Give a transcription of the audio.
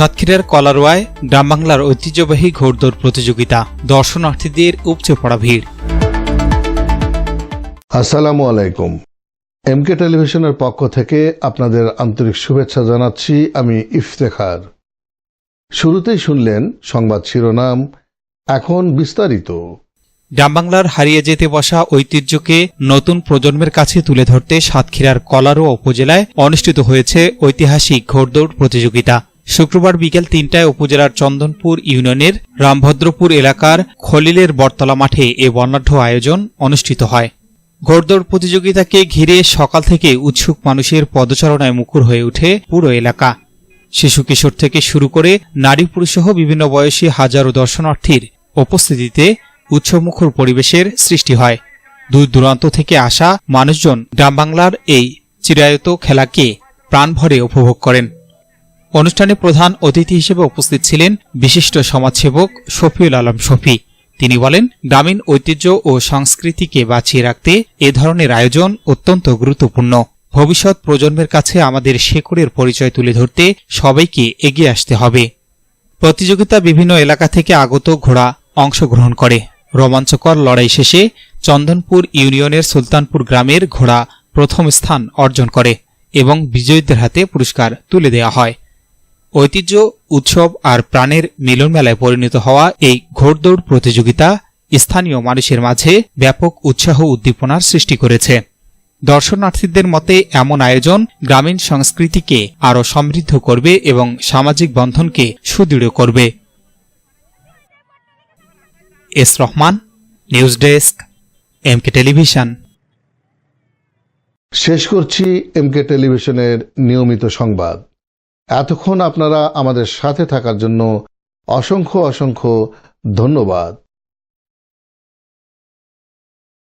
সাতক্ষীরার কলারোয়ায় গ্রাম বাংলার ঐতিহ্যবাহী ঘোড়দৌড় প্রতিযোগিতা, দর্শনার্থীদের উপচে পড়া ভিড়। আসসালামু আলাইকুম। এমকে টেলিভিশনের পক্ষ থেকে আপনাদের আন্তরিক শুভেচ্ছা জানাচ্ছি আমি ইফতেখার। শুরুতেই শুনলেন সংবাদ শিরোনাম, এখন বিস্তারিত। গ্রাম বাংলার হারিয়ে যেতে বসা ঐতিহ্যকে নতুন প্রজন্মের কাছে তুলে ধরতে সাতক্ষীরার কলারোয়া উপজেলায় অনুষ্ঠিত হয়েছে ঐতিহাসিক ঘোড়দৌড় প্রতিযোগিতা। শুক্রবার বিকেল ৩টায় উপজেলার চন্দনপুর ইউনিয়নের রামভদ্রপুর এলাকার খলিলের বটতলা মাঠে এ বর্ণাঢ্য আয়োজন অনুষ্ঠিত হয়। ঘোড়দৌড় প্রতিযোগিতাকে ঘিরে সকাল থেকে উৎসুক মানুষের পদচারণায় মুখর হয়ে ওঠে পুরো এলাকা। শিশু কিশোর থেকে শুরু করে নারী পুরুষসহ বিভিন্ন বয়সী হাজারো দর্শনার্থীর উপস্থিতিতে উৎসবমুখর পরিবেশের সৃষ্টি হয়। দূর দূরান্ত থেকে আসা মানুষজন গ্রাম বাংলার এই চিরায়ত খেলাকে প্রাণভরে উপভোগ করেন। অনুষ্ঠানে প্রধান অতিথি হিসেবে উপস্থিত ছিলেন বিশিষ্ট সমাজসেবক শফিউল আলম শফি। তিনি বলেন, গ্রামীণ ঐতিহ্য ও সংস্কৃতিকে বাঁচিয়ে রাখতে এ ধরনের আয়োজন অত্যন্ত গুরুত্বপূর্ণ। ভবিষ্যৎ প্রজন্মের কাছে আমাদের শেকড়ের পরিচয় তুলে ধরতে সবাইকে এগিয়ে আসতে হবে। প্রতিযোগিতা বিভিন্ন এলাকা থেকে আগত ঘোড়া অংশগ্রহণ করে। রোমাঞ্চকর লড়াই শেষে চন্দনপুর ইউনিয়নের সুলতানপুর গ্রামের ঘোড়া প্রথম স্থান অর্জন করে এবং বিজয়ীদের হাতে পুরস্কার তুলে দেওয়া হয়। ঐতিহ্য, উৎসব আর প্রাণের মিলনমেলায় পরিণত হওয়া এই ঘোড়দৌড় প্রতিযোগিতা স্থানীয় মানুষের মাঝে ব্যাপক উৎসাহ উদ্দীপনার সৃষ্টি করেছে। দর্শনার্থীদের মতে এমন আয়োজন গ্রামীণ সংস্কৃতিকে আরও সমৃদ্ধ করবে এবং সামাজিক বন্ধনকে সুদৃঢ় করবে। S Rahman, news desk, MK television. শেষ করছি এমকে টেলিভিশনের নিয়মিত সংবাদ। এতক্ষণ আপনারা আমাদের সাথে থাকার জন্য অসংখ্য ধন্যবাদ।